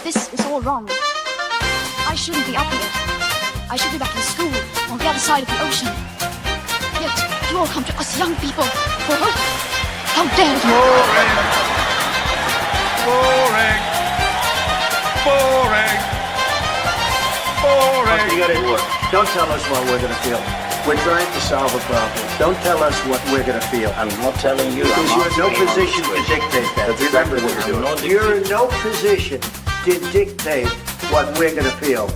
This is all wrong. I shouldn't be up here. I should be back in school on the other side of the ocean. Yet you all come to us young people for hope. How dare you! Boring. Boring. Boring. You got it work. Don't tell us what we're going to feel. We're trying to solve a problem. Don't tell us what we're going to feel. I'm not telling you. Because you're in no position to dictate that. Remember what you're doing. You're in no position to dictate what we're going to feel.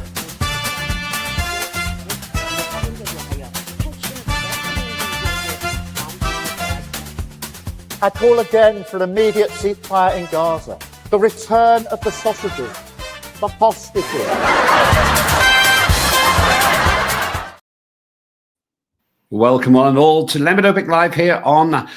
I call again for an immediate ceasefire in Gaza, the return of the sausages, the hostages. Welcome on all to Lembit Öpik Live here on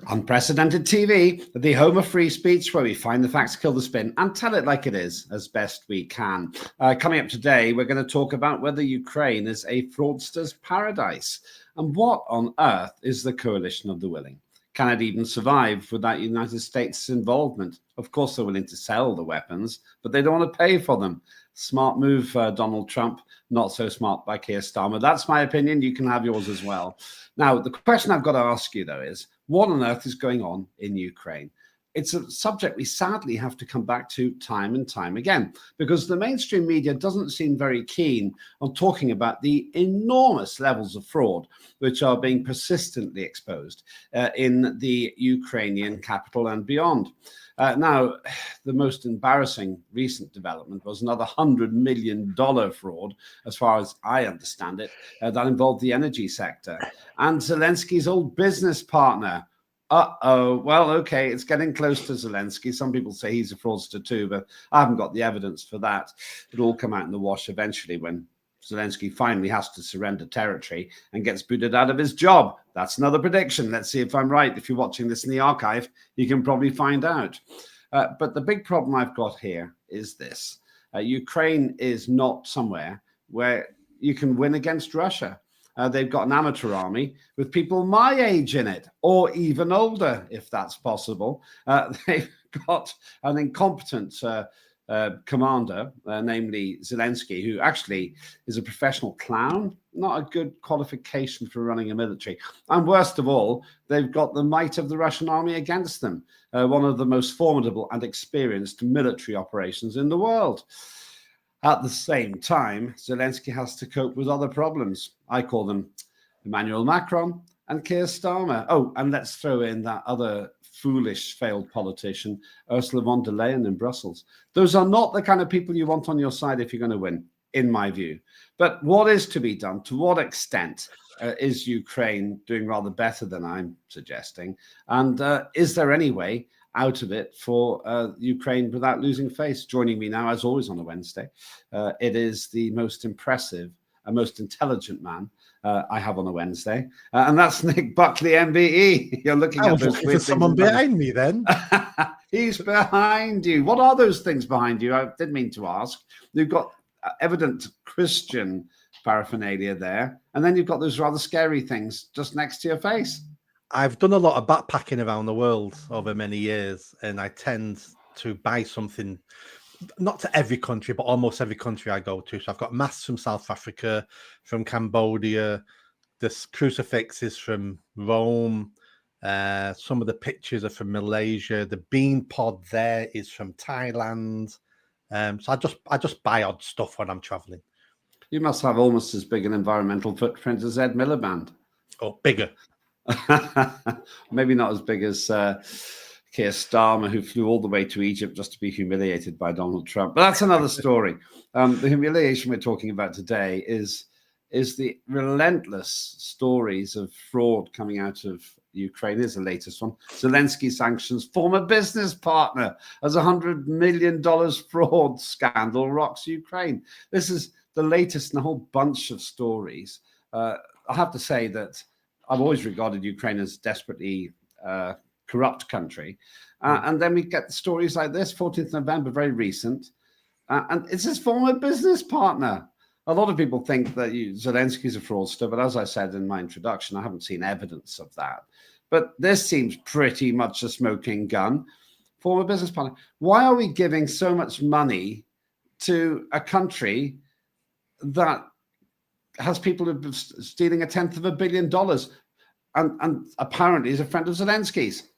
Unprecedented TV, the home of free speech, where we find the facts, kill the spin, and tell it like it is as best we can. Coming up today, we're going to talk about whether Ukraine is a fraudster's paradise and what on earth is the coalition of the willing. Can it even survive without United States involvement? Of course, they're willing to sell the weapons, but they don't want to pay for them. Smart move, Donald Trump. Not so smart by Keir Starmer. That's my opinion. You can have yours as well. Now, the question I've got to ask you, though, is what on earth is going on in Ukraine? It's a subject we sadly have to come back to time and time again, because the mainstream media doesn't seem very keen on talking about the enormous levels of fraud which are being persistently exposed in the Ukrainian capital and beyond. Now, the most embarrassing recent development was another $100 million fraud, as far as I understand it, that involved the energy sector. And Zelensky's old business partner. Well, okay, it's getting close to Zelensky. Some people say he's a fraudster too, but I haven't got the evidence for that. It'll all come out in the wash eventually when Zelensky finally has to surrender territory and gets booted out of his job. That's another prediction. Let's see if I'm right. If you're watching this in the archive, you can probably find out. But the big problem I've got here is this. Ukraine is not somewhere where you can win against Russia. They've got an amateur army with people my age in it, or even older, if that's possible. They've got an incompetent commander, namely Zelensky, who actually is a professional clown, not a good qualification for running a military. And worst of all, they've got the might of the Russian army against them, one of the most formidable and experienced military operations in the world. At the same time, Zelensky has to cope with other problems. I call them Emmanuel Macron and Keir Starmer. Oh, and let's throw in that other foolish failed politician, Ursula von der Leyen in Brussels. Those are not the kind of people you want on your side if you're going to win, in my view. But what is to be done? To what extent is Ukraine doing rather better than I'm suggesting? And is there any way out of it for Ukraine without losing face? Joining me now, as always on a Wednesday, it is the most impressive and most intelligent man I have on a Wednesday, and that's Nick Buckley MBE. You're looking at those weird someone behind me then. He's behind you. What are those things behind you? I didn't mean to ask. You've got evident Christian paraphernalia there, and then you've got those rather scary things just next to your face. I've done a lot of backpacking around the world over many years, and I tend to buy something, not to every country, but almost every country I go to. So I've got masks from South Africa, from Cambodia, the crucifixes from Rome, some of the pictures are from Malaysia, the bean pod there is from Thailand. So I just buy odd stuff when I'm traveling. You must have almost as big an environmental footprint as Ed Miliband. Oh, bigger. Maybe not as big as Keir Starmer, who flew all the way to Egypt just to be humiliated by Donald Trump. But that's another story. The humiliation we're talking about today is the relentless stories of fraud coming out of Ukraine. Here's the latest one. Zelensky sanctions former business partner as $100 million fraud scandal rocks Ukraine. This is the latest in a whole bunch of stories. I have to say that I've always regarded Ukraine as desperately corrupt country. And then we get stories like this, 14th November, very recent. And it's his former business partner. A lot of people think that Zelensky's a fraudster, but as I said in my introduction, I haven't seen evidence of that. But this seems pretty much a smoking gun. Former business partner. Why are we giving so much money to a country that has people who are stealing $1/10 billion, and apparently is a friend of Zelensky's.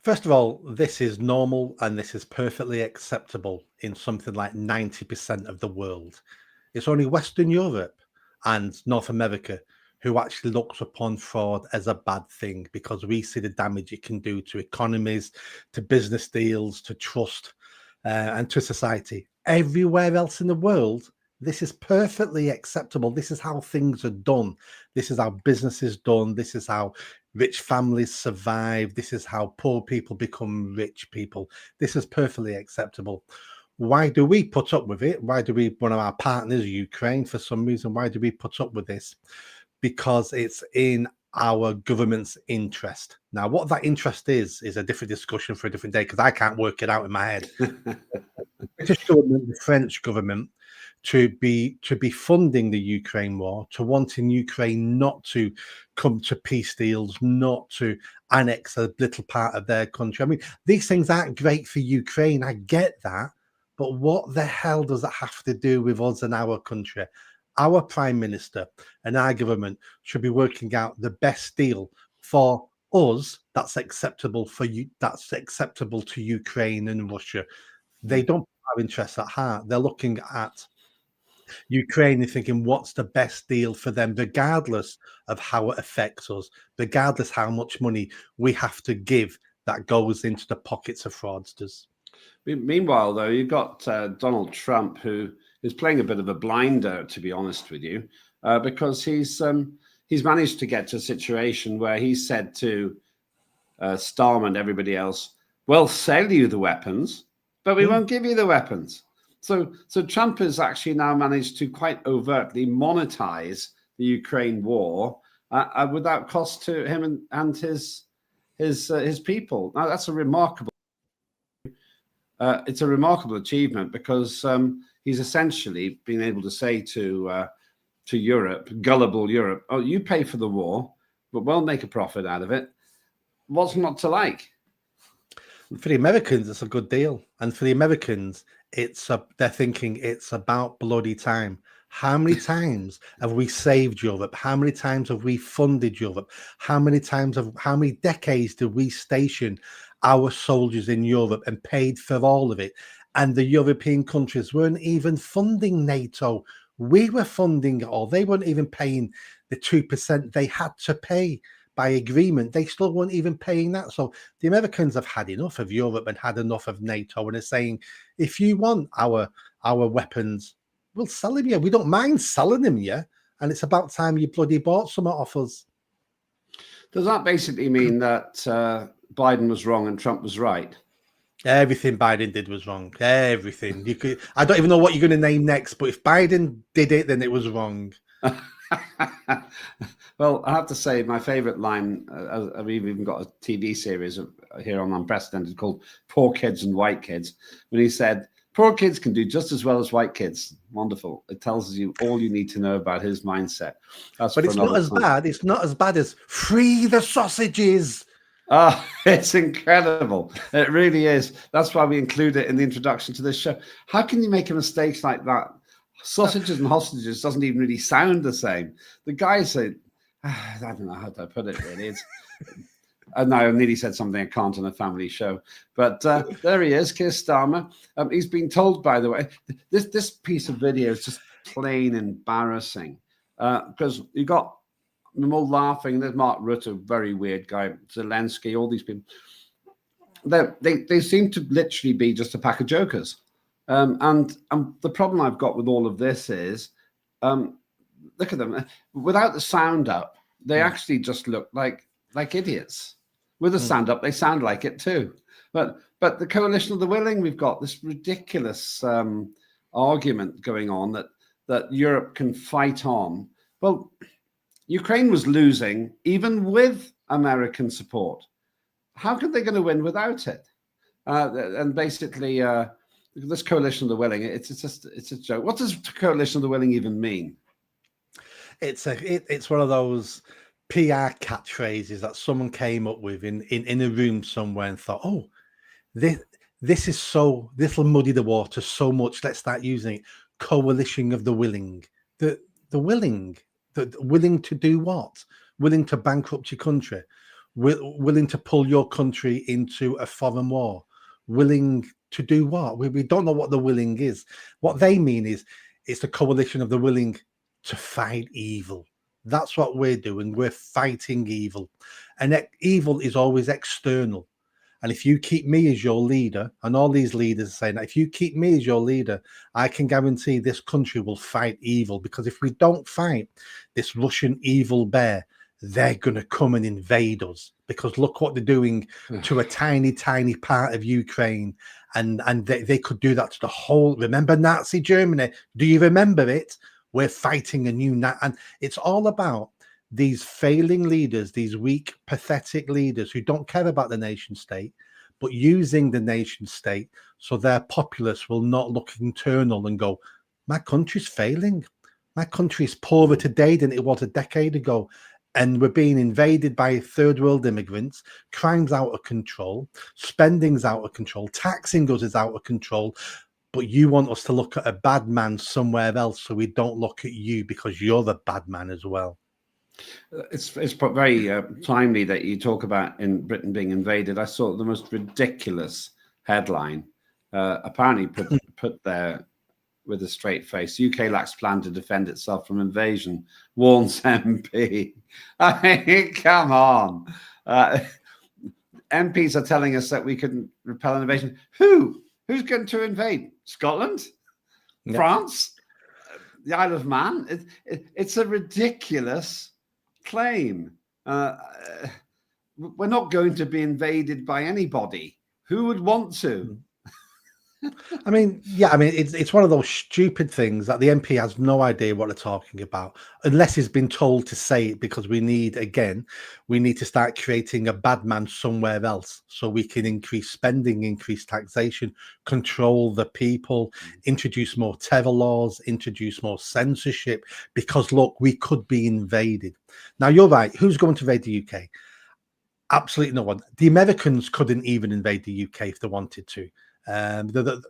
First of all, this is normal and this is perfectly acceptable in something like 90% of the world. It's only Western Europe and North America who actually looks upon fraud as a bad thing, because we see the damage it can do to economies, to business deals, to trust, and to society. Everywhere else in the world, this is perfectly acceptable. This is how things are done. This is how business is done. This is how rich families survive. This is how poor people become rich people. This is perfectly acceptable. Why do we put up with it? Why do we, one of our partners, Ukraine, for some reason, why do we put up with this? Because it's in our government's interest. Now, what that interest is a different discussion for a different day, because I can't work it out in my head. The British government, the French government, to be funding the Ukraine war, to wanting Ukraine not to come to peace deals, not to annex a little part of their country. I mean, these things aren't great for Ukraine. I get that. But what the hell does that have to do with us and our country? Our Prime Minister and our government should be working out the best deal for us that's acceptable for you, that's acceptable to Ukraine and Russia. They don't have interests at heart. They're looking at Ukraine and thinking, what's the best deal for them, regardless of how it affects us, regardless how much money we have to give that goes into the pockets of fraudsters. Meanwhile, though, you've got Donald Trump, who is playing a bit of a blinder, to be honest with you, because he's managed to get to a situation where he said to Starmer and everybody else, "We'll sell you the weapons, but we won't give you the weapons." So Trump has actually now managed to quite overtly monetize the Ukraine war without cost to him and his people. Now, that's a remarkable. It's a remarkable achievement, because he's essentially been able to say to Europe, gullible Europe, "Oh, you pay for the war, but we'll make a profit out of it." What's not to like? For the Americans, it's a good deal, and for the Americans, they're thinking it's about bloody time. How many times have we saved Europe? How many times have we funded Europe? How many decades did we station our soldiers in Europe and paid for all of it? And the European countries weren't even funding NATO. We were funding it all. They weren't even paying the 2% they had to pay by agreement. They still weren't even paying that. So the Americans have had enough of Europe and had enough of NATO, and are saying, if you want our weapons, we'll sell them you. We don't mind selling them you. And it's about time you bloody bought some off us. Does that basically mean that Biden was wrong and Trump was right? Everything Biden did was wrong. Everything. I don't even know what you're going to name next, but if Biden did it, then it was wrong. Well, I have to say, my favorite line, we've even got a TV series here on Unprecedented called "Poor Kids and White Kids," when he said, "Poor kids can do just as well as white kids." Wonderful. It tells you all you need to know about his mindset. But it's not as bad. It's not as bad as "free the sausages." Oh, it's incredible. It really is. That's why we include it in the introduction to this show. How can you make a mistake like that? Sausages and hostages doesn't even really sound the same. The guy said, I don't know how to put it, really. It's, no, I nearly said something I can't on a family show. But there he is, Keir Starmer. He's been told, by the way, this piece of video is just plain embarrassing, because you got them all laughing. There's Mark Rutte, very weird guy, Zelensky, all these people. They seem to literally be just a pack of jokers. And the problem I've got with all of this is, look at them. Without the sound up, they actually just look like idiots. With the sound up, they sound like it too. But the coalition of the willing, we've got this ridiculous argument going on that Europe can fight on. Well, Ukraine was losing even with American support. How could they going to win without it? And basically, this coalition of the willing, it's a joke. What does coalition of the willing even mean? It's one of those PR catchphrases that someone came up with in a room somewhere and thought, oh, this will muddy the water so much. Let's start using it. Coalition of the willing. The willing. The willing to do what? Willing to bankrupt your country. Willing to pull your country into a foreign war. Willing to do what? We don't know what the willing is. What they mean is it's the coalition of the willing to fight evil. That's what we're doing. We're fighting evil. And evil is always external. And if you keep me as your leader, and all these leaders are saying that if you keep me as your leader, I can guarantee this country will fight evil. Because if we don't fight this Russian evil bear, they're going to come and invade us. Because look what they're doing to a tiny, tiny part of Ukraine. And they could do that to the whole. Remember Nazi Germany? Do you remember it? We're fighting a new. And it's all about these failing leaders, these weak, pathetic leaders who don't care about the nation state, but using the nation state so their populace will not look internal and go, my country's failing. My country is poorer today than it was a decade ago. And we're being invaded by third world immigrants. Crime's out of control. Spending's out of control. Taxing us is out of control. But you want us to look at a bad man somewhere else so we don't look at you because you're the bad man as well. It's very timely that you talk about in Britain being invaded. I saw the most ridiculous headline, apparently put there with a straight face. UK lacks plan to defend itself from invasion, warns MP. I mean, come on. MPs are telling us that we couldn't repel an invasion. Who's going to invade? Scotland? Yeah. France? The Isle of Man? It's a ridiculous claim. We're not going to be invaded by anybody. Who would want to? I mean, it's one of those stupid things that the MP has no idea what they're talking about, unless he's been told to say it, because we need to start creating a bad man somewhere else so we can increase spending, increase taxation, control the people, introduce more terror laws, introduce more censorship, because look, we could be invaded. Now, you're right. Who's going to invade the UK? Absolutely no one. The Americans couldn't even invade the UK if they wanted to.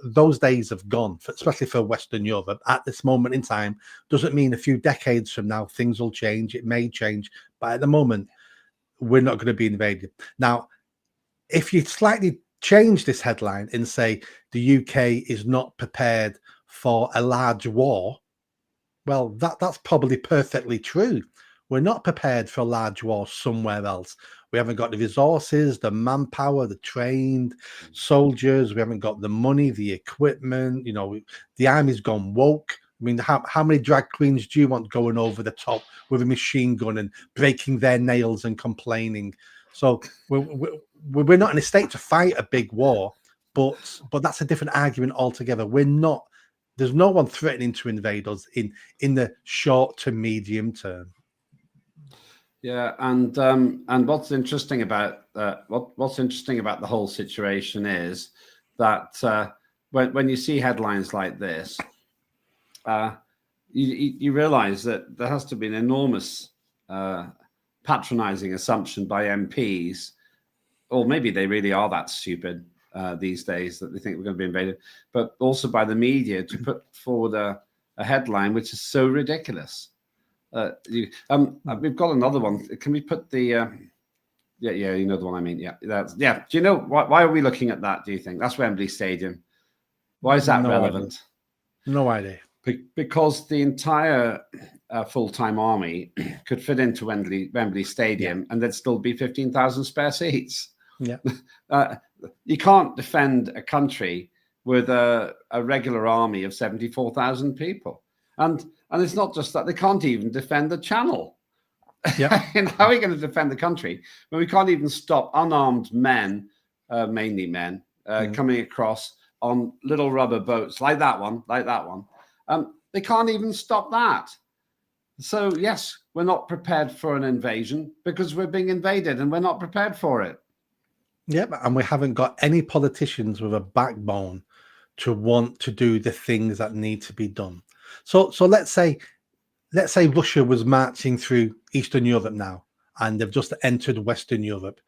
Those days have gone, especially for Western Europe at this moment in time. Doesn't mean a few decades from now things will change. It may change, but at the moment we're not going to be invaded. Now, if you slightly change this headline and say the UK is not prepared for a large war, well, that's probably perfectly true. We're not prepared for a large war somewhere else. We haven't got the resources, the manpower, the trained soldiers. We haven't got the money, the equipment. You know, the army's gone woke. I mean, how many drag queens do you want going over the top with a machine gun and breaking their nails and complaining? So we're not in a state to fight a big war, but that's a different argument altogether. We're not. There's no one threatening to invade us in the short to medium term. Yeah, and what's interesting about the whole situation is that when you see headlines like this, you realize that there has to be an enormous patronizing assumption by MPs, or maybe they really are that stupid these days that they think we're going to be invaded, but also by the media to put forward a headline which is so ridiculous. We've got another one. Can we put the yeah, you know the one I mean. Yeah, do you know why are we looking at that? Do you think that's Wembley Stadium? Why is that relevant? No idea. Because the entire full-time army could fit into Wembley Stadium, and there'd still be 15,000 spare seats. Yeah, you can't defend a country with a regular army of 74,000 people, and it's not just that, they can't even defend the channel. Yeah. And how are we going to defend the country when we can't even stop unarmed men, mainly men, coming across on little rubber boats like that one? They can't even stop that. So yes, we're not prepared for an invasion because we're being invaded and we're not prepared for it. Yep, and we haven't got any politicians with a backbone to want to do the things that need to be done. So let's say Russia was marching through Eastern Europe now, and they've just entered Western Europe.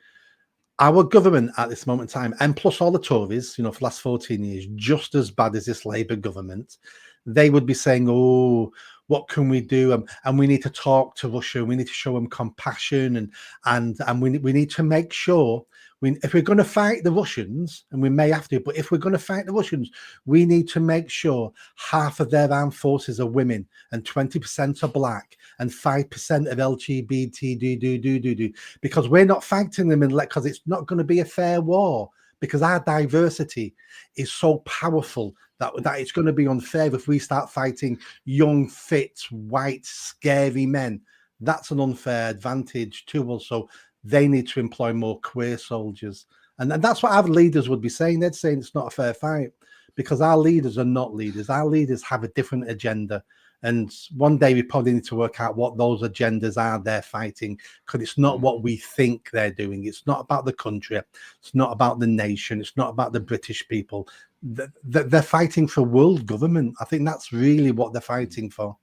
Our government at this moment in time, and plus all the Tories, for the last 14 years, just as bad as this Labour government, they would be saying, oh, what can we do? And we need to talk to Russia. We need to show them compassion, and we need to make sure if we're going to fight the Russians, and we may have to, but if we're going to fight the Russians, we need to make sure half of their armed forces are women, and 20% are black, and 5% of LGBT, because we're not fighting them because it's not going to be a fair war, because our diversity is so powerful that it's going to be unfair if we start fighting young, fit, white, scary men. That's an unfair advantage to us. So they need to employ more queer soldiers. And that's what our leaders would be saying. They'd say it's not a fair fight, because our leaders are not leaders. Our leaders have a different agenda. And one day we probably need to work out what those agendas are they're fighting, because it's not what we think they're doing. It's not about the country. It's not about the nation. It's not about the British people. They're fighting for world government. I think that's really what they're fighting for.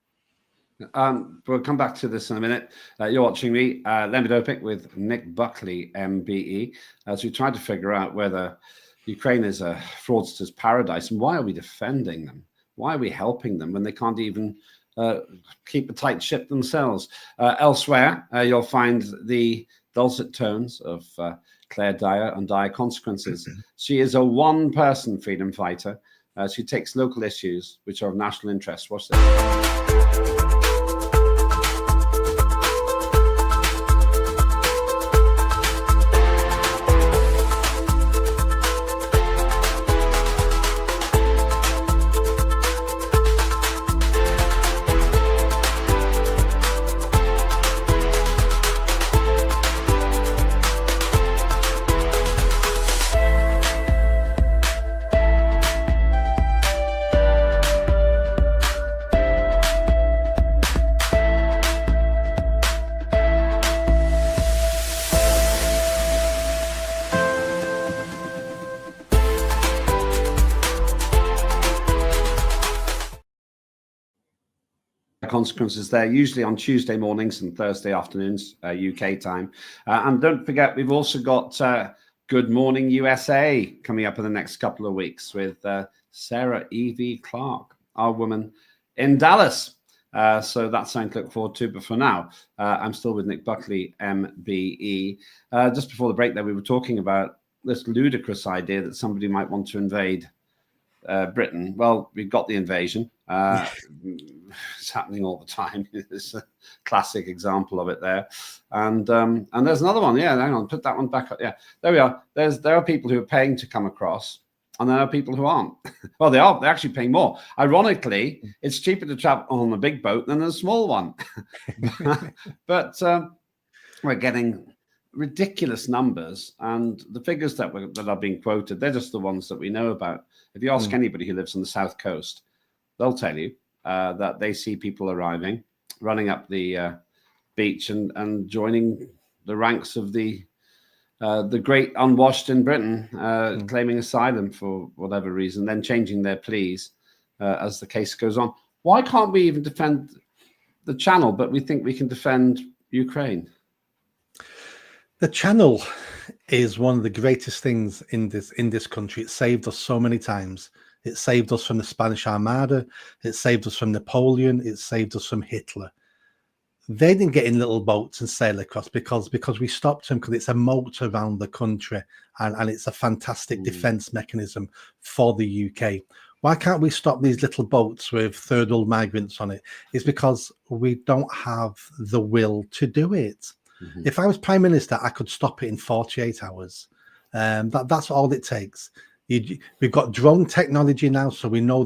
We'll come back to this in a minute. You're watching me, Lembit Öpik, with Nick Buckley MBE, as we try to figure out whether Ukraine is a fraudster's paradise, and why are we defending them? Why are we helping them when they can't even keep a tight ship themselves? Elsewhere, you'll find the dulcet tones of Claire Dyer on Dire Consequences. She is a one-person freedom fighter. She takes local issues which are of national interest. Watch this. Consequences there, usually on Tuesday mornings and Thursday afternoons, UK time. And don't forget, we've also got Good Morning USA coming up in the next couple of weeks with Sarah Evie Clark, our woman in Dallas. So that's something to look forward to. But for now, I'm still with Nick Buckley, MBE. Just before the break there, we were talking about this ludicrous idea that somebody might want to invade Britain. Well, we've got the invasion. It's happening all the time. It's a classic example of it there. And there's another one. Yeah, hang on, put that one back up. Yeah, there we are. There are people who are paying to come across, and there are people who aren't. Well, they are. They're actually paying more. Ironically, it's cheaper to travel on a big boat than a small one. but we're getting ridiculous numbers, and the figures that are being quoted, they're just the ones that we know about. If you ask anybody who lives on the south coast, they'll tell you that they see people arriving, running up the beach and joining the ranks of the great unwashed in Britain, claiming asylum for whatever reason, then changing their pleas as the case goes on. Why can't we even defend the Channel, but we think we can defend Ukraine? The Channel is one of the greatest things in this country. It saved us so many times. It saved us from the Spanish Armada. It saved us from Napoleon. It saved us from Hitler. They didn't get in little boats and sail across because we stopped them, because it's a moat around the country, and it's a fantastic defense mechanism for the UK. Why can't we stop these little boats with third world migrants on it? It's because we don't have the will to do it. If I was Prime Minister, I could stop it in 48 hours. That's all it takes. We've got drone technology now, so we know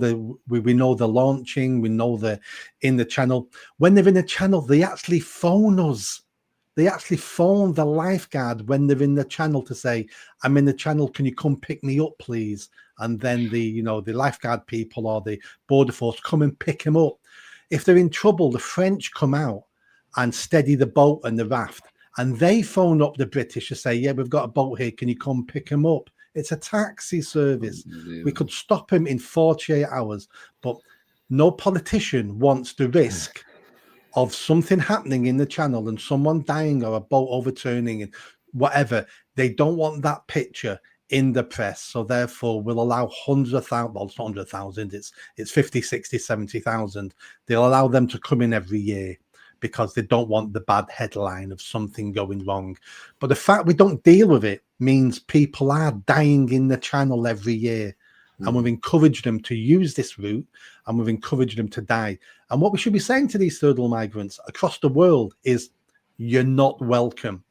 we know they're launching. We know they're in the Channel. When they're in the Channel, they actually phone us. They actually phone the lifeguard when they're in the Channel to say, "I'm in the Channel. Can you come pick me up, please?" And then the lifeguard people or the border force come and pick them up. If they're in trouble, the French come out and steady the boat and the raft, and they phone up the British to say, "Yeah, we've got a boat here. Can you come pick them up?" It's a taxi service. We could stop him in 48 hours, but no politician wants the risk of something happening in the Channel and someone dying or a boat overturning and whatever. They don't want that picture in the press, so therefore will allow hundreds of thousands, well, it's not 100,000, it's 50, 60, 70,000. They'll allow them to come in every year because they don't want the bad headline of something going wrong. But the fact we don't deal with it means people are dying in the channel every year. And we've encouraged them to use this route, and we've encouraged them to die. And what we should be saying to these third world migrants across the world is, you're not welcome.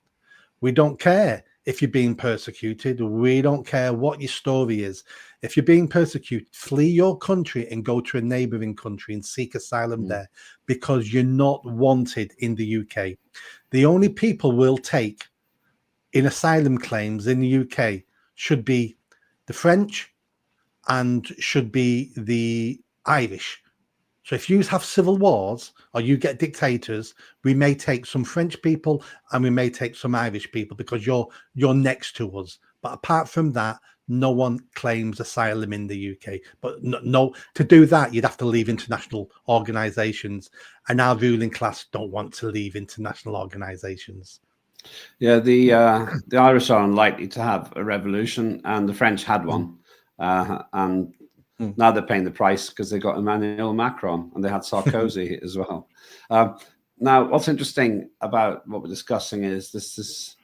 We don't care if you're being persecuted. We don't care what your story is. If you're being persecuted, flee your country and go to a neighboring country and seek asylum there, because you're not wanted in the UK. The only people we'll take in asylum claims in the UK should be the French and should be the Irish. So if you have civil wars or you get dictators, we may take some French people and we may take some Irish people because you're next to us. But apart from that, no one claims asylum in the UK. But no, to do that, you'd have to leave international organisations, and our ruling class don't want to leave international organisations. Yeah, the Irish are unlikely to have a revolution, and the French had one. And now they're paying the price because they got Emmanuel Macron, and they had Sarkozy as well. Now, what's interesting about what we're discussing is this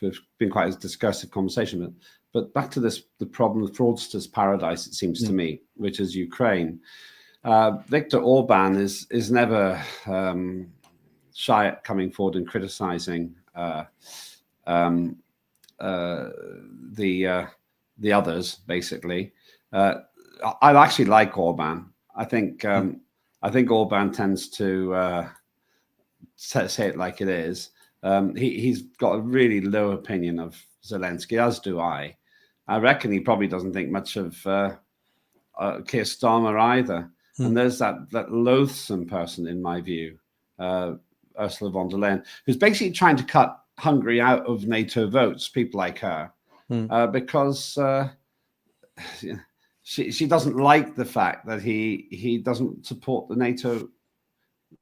we've been quite a discursive conversation, but back to the problem of fraudsters' paradise, it seems to me, which is Ukraine. Viktor Orban is never shy at coming forward and criticizing the others, basically. I actually like Orban. I think Orban tends to say it like it is. He's got a really low opinion of Zelensky, as do I. I reckon he probably doesn't think much of Keir Starmer either. And there's that loathsome person, in my view, Ursula von der Leyen, who's basically trying to cut Hungary out of NATO votes, people like her, because she doesn't like the fact that he doesn't support the NATO,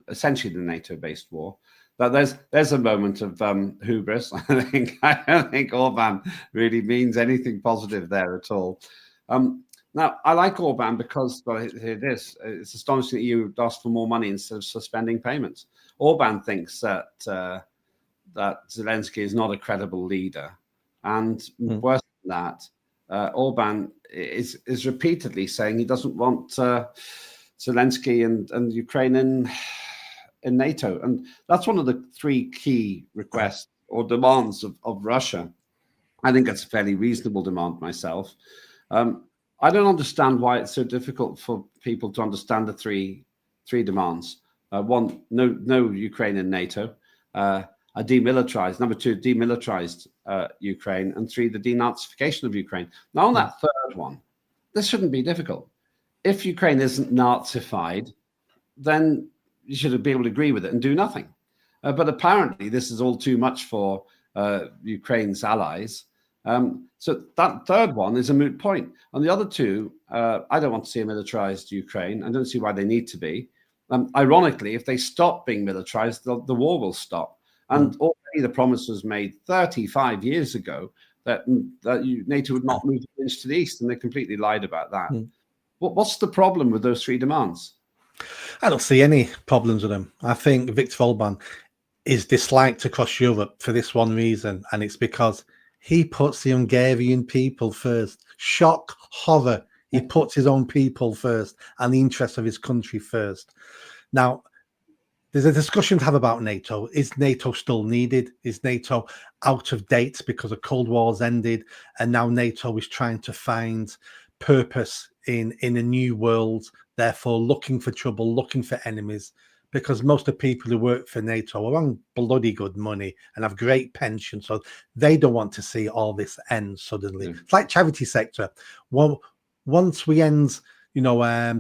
essentially the NATO-based war. But there's a moment of hubris. I don't think Orban really means anything positive there at all. Now, I like Orban because, well, here it is. It's astonishing that you asked for more money instead of suspending payments. Orban thinks that Zelensky is not a credible leader. And worse than that, Orban is repeatedly saying he doesn't want Zelensky and Ukraine in NATO. And that's one of the three key requests or demands of Russia. I think that's a fairly reasonable demand myself. I don't understand why it's so difficult for people to understand the three demands. One, no Ukraine in NATO. A demilitarized, number two, demilitarized Ukraine, and three, the denazification of Ukraine. Now, on that third one, this shouldn't be difficult. If Ukraine isn't Nazified, then you should be able to agree with it and do nothing. But apparently, this is all too much for Ukraine's allies. So that third one is a moot point. And the other two, I don't want to see a militarized Ukraine. I don't see why they need to be. Ironically, if they stop being militarized, the war will stop. And already the promise was made 35 years ago that NATO would not move an inch to the east, and they completely lied about that. What's the problem with those three demands? I don't see any problems with them. I think Viktor Orban is disliked across Europe for this one reason, and it's because he puts the Hungarian people first. Shock, horror. He puts his own people first and the interests of his country first. Now, there's a discussion to have about NATO. Is NATO still needed? Is NATO out of date because the Cold War's ended and now NATO is trying to find purpose in a new world, therefore looking for trouble, looking for enemies? Because most of the people who work for NATO are on bloody good money and have great pensions, so they don't want to see all this end suddenly. It's like charity sector. Well, once we end,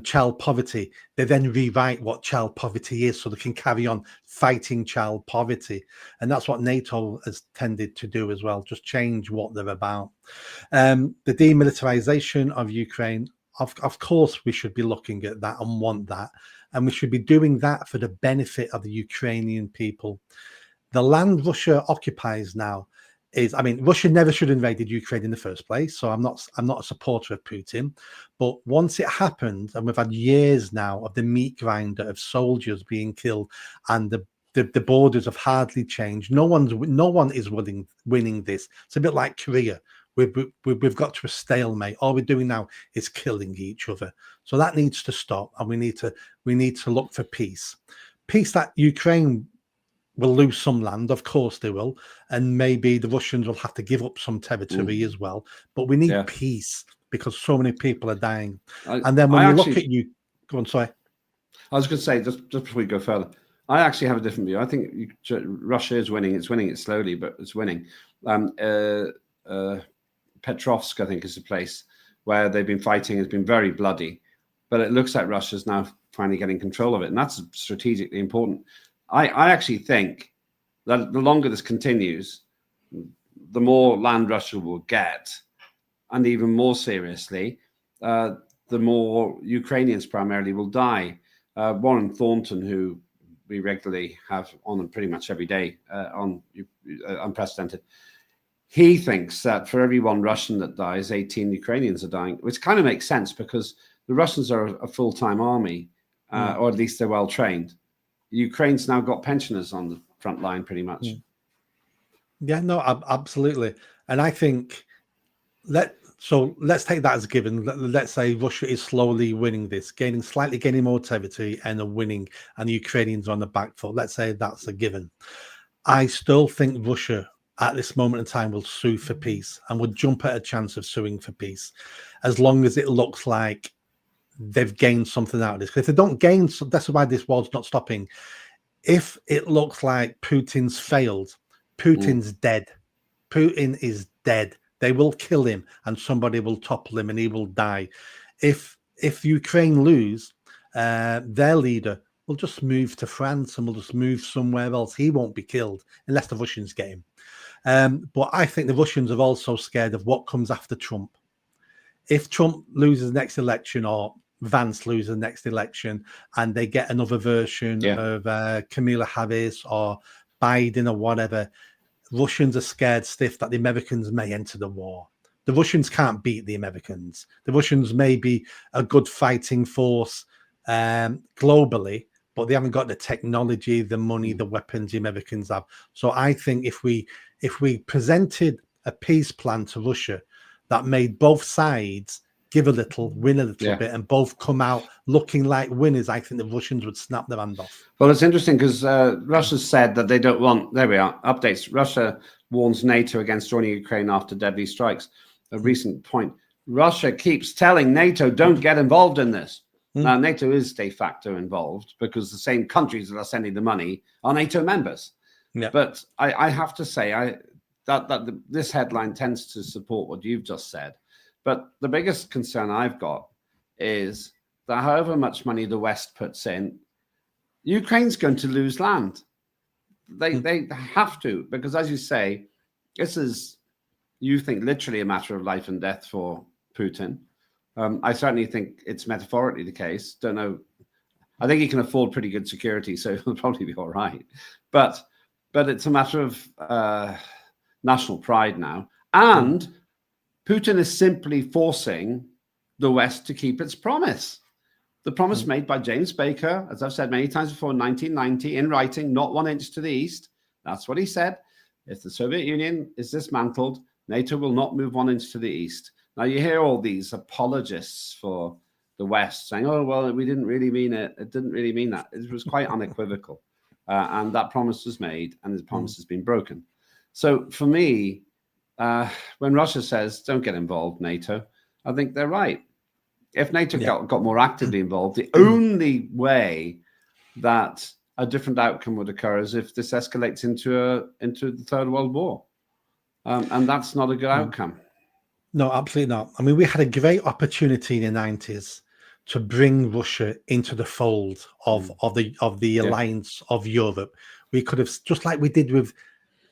child poverty, they then rewrite what child poverty is so they can carry on fighting child poverty. And that's what NATO has tended to do as well, just change what they're about. The demilitarization of Ukraine, of course, we should be looking at that and want that. And we should be doing that for the benefit of the Ukrainian people. The land Russia occupies now is, I mean, Russia never should have invaded Ukraine in the first place. So I'm not a supporter of Putin. But once it happened, and we've had years now of the meat grinder of soldiers being killed, and the borders have hardly changed. No one is winning this. It's a bit like Korea. We've got to a stalemate. All we're doing now is killing each other. So that needs to stop, and we need to look for peace. Peace that Ukraine will lose some land, of course they will, and maybe the Russians will have to give up some territory as well. But we need peace because so many people are dying. And then when you look at you, go on, sorry. I was going to say just before we go further, I actually have a different view. I think Russia is winning. It's winning it slowly, but it's winning. Petrovsk, I think, is a place where they've been fighting. It's been very bloody, but it looks like Russia's now finally getting control of it, and that's strategically important. I actually think that the longer this continues, the more land Russia will get, and even more seriously, the more Ukrainians primarily will die. Warren Thornton, who we regularly have on pretty much every day on Unprecedented, he thinks that for every one Russian that dies, 18 Ukrainians are dying, which kind of makes sense because the Russians are a full-time army, or at least they're well-trained. Ukraine's now got pensioners on the front line pretty much. Yeah, no, absolutely. And I think let's take that as a given. Let's say Russia is slowly winning this, slightly gaining more territory and winning, and the Ukrainians are on the back foot. Let's say that's a given. I still think Russia at this moment in time will sue for peace and would jump at a chance of suing for peace, as long as it looks like they've gained something out of this. Because if they don't gain, that's why this war's not stopping. If it looks like Putin's failed, Putin's dead. Putin is dead. They will kill him, and somebody will topple him, and he will die. If Ukraine lose, their leader will just move to France and will just move somewhere else. He won't be killed unless the Russians get him. But I think the Russians are also scared of what comes after Trump. If Trump loses the next election, or Vance loses the next election, and they get another version of Kamala Harris or Biden or whatever, Russians are scared stiff that the Americans may enter the war. The Russians can't beat the Americans. The Russians may be a good fighting force globally, but they haven't got the technology, the money, the weapons the Americans have. So I think if we presented a peace plan to Russia that made both sides give a little, win a little bit, and both come out looking like winners, I think the Russians would snap their hand off. Well, it's interesting because Russia said that they don't want, there we are, updates. Russia warns NATO against joining Ukraine after deadly strikes. A recent point. Russia keeps telling NATO, don't get involved in this. Now, NATO is de facto involved because the same countries that are sending the money are NATO members. But I have to say that this headline tends to support what you've just said. But the biggest concern I've got is that however much money the West puts in, Ukraine's going to lose land. They have to, because as you say, this is, you think, literally a matter of life and death for Putin. I certainly think it's metaphorically the case. Don't know. I think he can afford pretty good security, so he'll probably be all right. But it's a matter of national pride now. And Putin is simply forcing the West to keep its promise. The promise made by James Baker, as I've said many times before, in 1990, in writing, not 1 inch to the east. That's what he said. If the Soviet Union is dismantled, NATO will not move 1 inch to the east. Now, you hear all these apologists for the West saying, oh, well, we didn't really mean it. It didn't really mean that. It was quite unequivocal. And that promise was made, and the promise has been broken. So for me, when Russia says, don't get involved, NATO, I think they're right. If NATO got more actively involved, the only way that a different outcome would occur is if this escalates into the Third World War. And that's not a good outcome. No, absolutely not. I mean, we had a great opportunity in the 90s to bring Russia into the fold of the alliance of Europe. We could have, just like we did with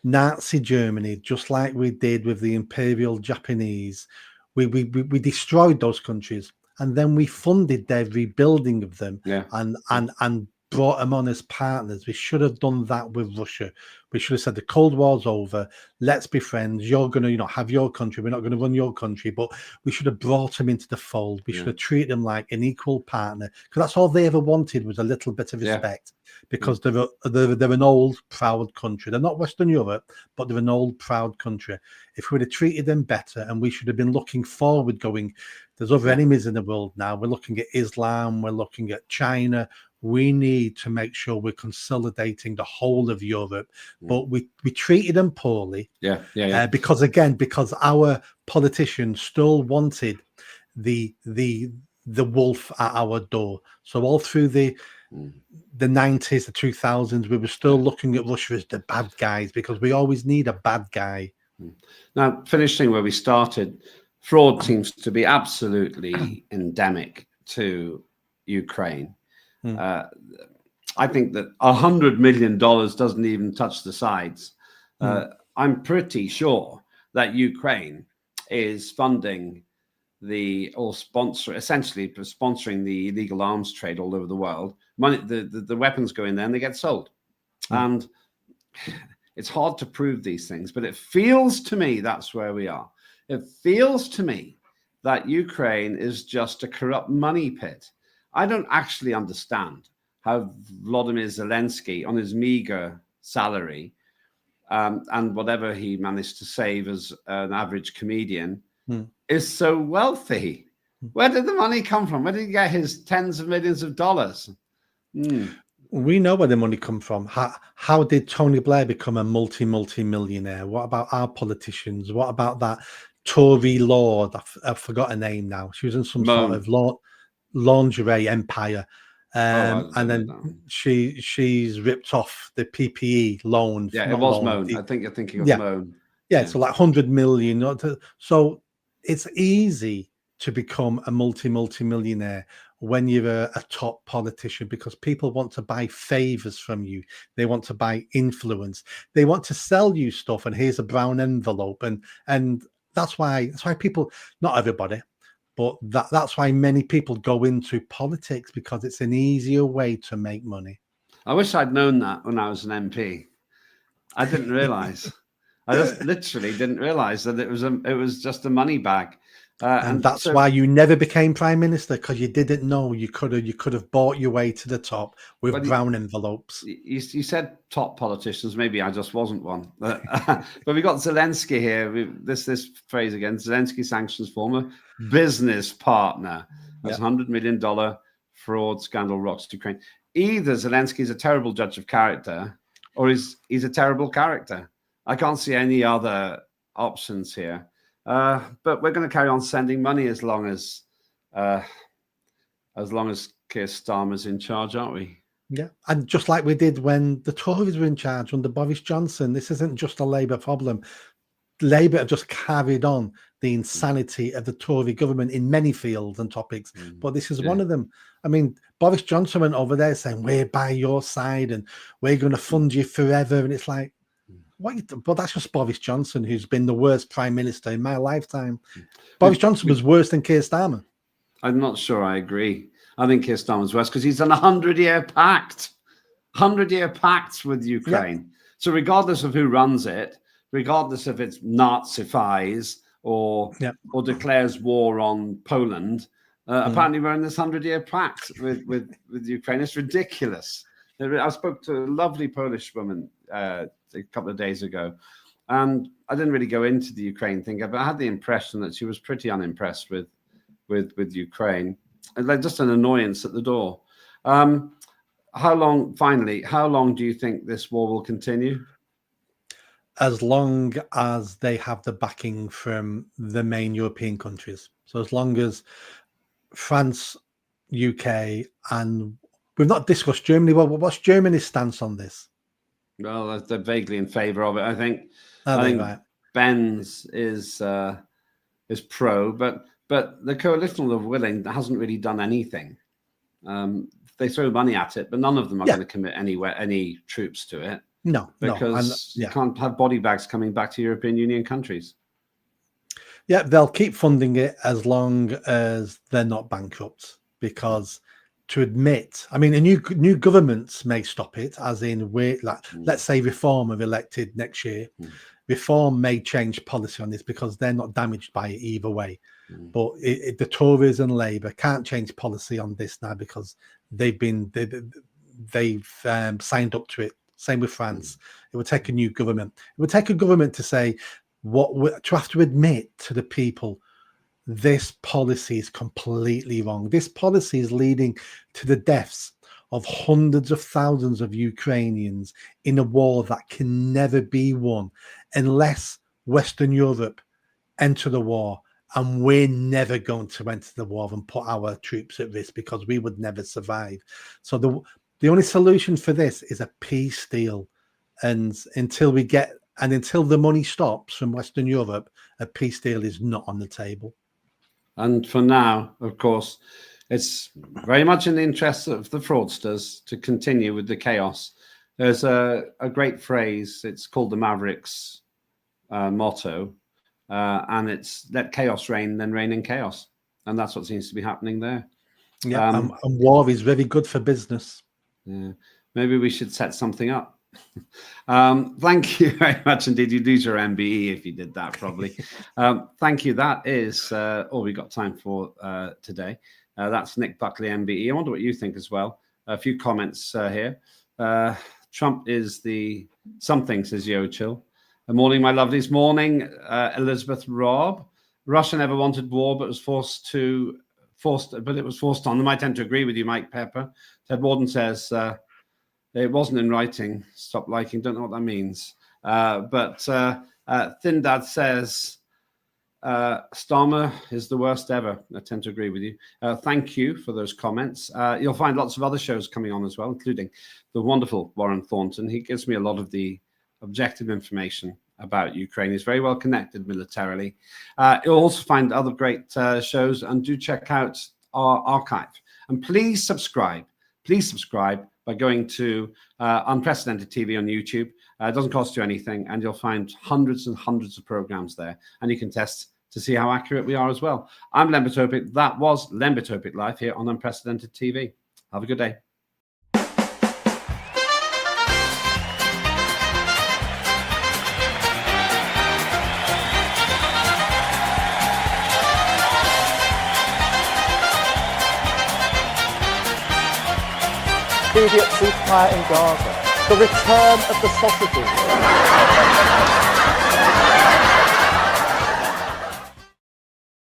Nazi Germany, just like we did with the Imperial Japanese, we destroyed those countries, and then we funded their rebuilding of them, and brought them on as partners. We should have done that with Russia. We should have said the Cold War's over. Let's be friends. You're going to, have your country. We're not going to run your country, but we should have brought them into the fold. We should have treated them like an equal partner, because that's all they ever wanted was a little bit of respect. Because they're an old, proud country. They're not Western Europe, but they're an old, proud country. If we would have treated them better, and we should have been looking forward, going, there's other enemies in the world now. We're looking at Islam. We're looking at China. We need to make sure we're consolidating the whole of Europe. But we treated them poorly. Because our politicians still wanted the wolf at our door. So all through the 90s, the 2000s, we were still looking at Russia as the bad guys, because we always need a bad guy. Now, finishing where we started, fraud seems to be absolutely endemic to Ukraine. I think that $100 million doesn't even touch the sides. I'm pretty sure that Ukraine is funding essentially sponsoring the illegal arms trade all over the world. Money, the weapons go in there and they get sold. And it's hard to prove these things, but it feels to me that's where we are. It feels to me that Ukraine is just a corrupt money pit. I don't actually understand how Volodymyr Zelensky, on his meager salary and whatever he managed to save as an average comedian, is so wealthy. Where did the money come from? Where did he get his tens of millions of dollars? We know where the money come from. How did Tony Blair become a multi-millionaire? What about our politicians? What about that Tory lord? I've forgot her name now. She was in some sort of lingerie empire. And then she's ripped off the PPE loan. Yeah, it was Moan. I think you're thinking of Moan. Yeah, so like 100 million. So it's easy to become a multi-millionaire when you're a top politician, because people want to buy favors from you. They want to buy influence. They want to sell you stuff. And here's a brown envelope. And that's why people, not everybody, but that's why many people go into politics, because it's an easier way to make money. I wish I'd known that when I was an MP. I didn't realize. I just literally didn't realize that it was just a money bag. And that's why you never became prime minister, because you didn't know you could have bought your way to the top with brown envelopes. You said top politicians. Maybe I just wasn't one. But we got Zelensky here. This phrase again: Zelensky sanctions former business partner as $100 million fraud scandal rocks Ukraine. Either Zelensky is a terrible judge of character, or he's a terrible character. I can't see any other options here. But we're going to carry on sending money as long as Keir Starmer's in charge, aren't we? Yeah, and just like we did when the Tories were in charge under Boris Johnson, this isn't just a Labour problem. Labour have just carried on the insanity of the Tory government in many fields and topics, but this is one of them. I mean, Boris Johnson went over there saying, we're by your side and we're going to fund you forever. And it's like, but that's just Boris Johnson, who's been the worst prime minister in my lifetime. Boris Johnson was worse than Keir Starmer. I'm not sure I agree. I think Keir Starmer's worse because he's done a 100-year pact. 100-year pacts with Ukraine. Yep. So regardless of who runs it, regardless if it's Nazifies or declares war on Poland, apparently we're in this 100-year pact with Ukraine. It's ridiculous. I spoke to a lovely Polish woman a couple of days ago, and I didn't really go into the Ukraine thing, but I had the impression that she was pretty unimpressed with Ukraine, and like just an annoyance at the door. How long do you think this war will continue? As long as they have the backing from the main European countries. So as long as France, UK, and we've not discussed Germany. Well, what's Germany's stance on this? Well, they're vaguely in favour of it. I think right. Ben's is pro, but the coalition of willing hasn't really done anything. They throw money at it, but none of them are going to commit any troops to it. No, because you can't have body bags coming back to European Union countries. Yeah, they'll keep funding it as long as they're not bankrupt, because to admit. I mean, a new governments may stop it, as in let's say Reform are elected next year. Reform may change policy on this because they're not damaged by it either way. But the Tories and Labour can't change policy on this now because they've signed up to it. Same with France. It would take a new government. It would take a government to say to have to admit to the people, this policy is completely wrong. This policy is leading to the deaths of hundreds of thousands of Ukrainians in a war that can never be won unless Western Europe enter the war. And we're never going to enter the war and put our troops at risk because we would never survive. So the only solution for this is a peace deal. And until the money stops from Western Europe, a peace deal is not on the table. And for now, of course, it's very much in the interest of the fraudsters to continue with the chaos. There's a great phrase. It's called the Mavericks motto. And it's let chaos reign, then reign in chaos. And that's what seems to be happening there. Yeah, and war is very good for business. Yeah, maybe we should set something up. Thank you very much indeed. You'd lose your MBE if you did that, probably. Thank you. That is all we got time for today. That's Nick Buckley MBE. I wonder what you think as well. A few comments here. Trump is the something, says Yo Chill. Good morning, my lovelies. Morning, Elizabeth Robb. Russia never wanted war, but it was forced on them. I tend to agree with you, Mike Pepper. Ted Warden says it wasn't in writing. Stop liking. Don't know what that means. But Thin Dad says Starmer is the worst ever. I tend to agree with you. Thank you for those comments. You'll find lots of other shows coming on as well, including the wonderful Warren Thornton. He gives me a lot of the objective information about Ukraine. He's very well connected militarily. You'll also find other great shows, and do check out our archive. And please subscribe by going to Unprecedented TV on YouTube. It doesn't cost you anything, and you'll find hundreds and hundreds of programs there, and you can test to see how accurate we are as well. I'm Lembit Öpik. That was Lembit Öpik Live here on Unprecedented TV. Have a good day. Immediate ceasefire in Gaza, the return of the sausages.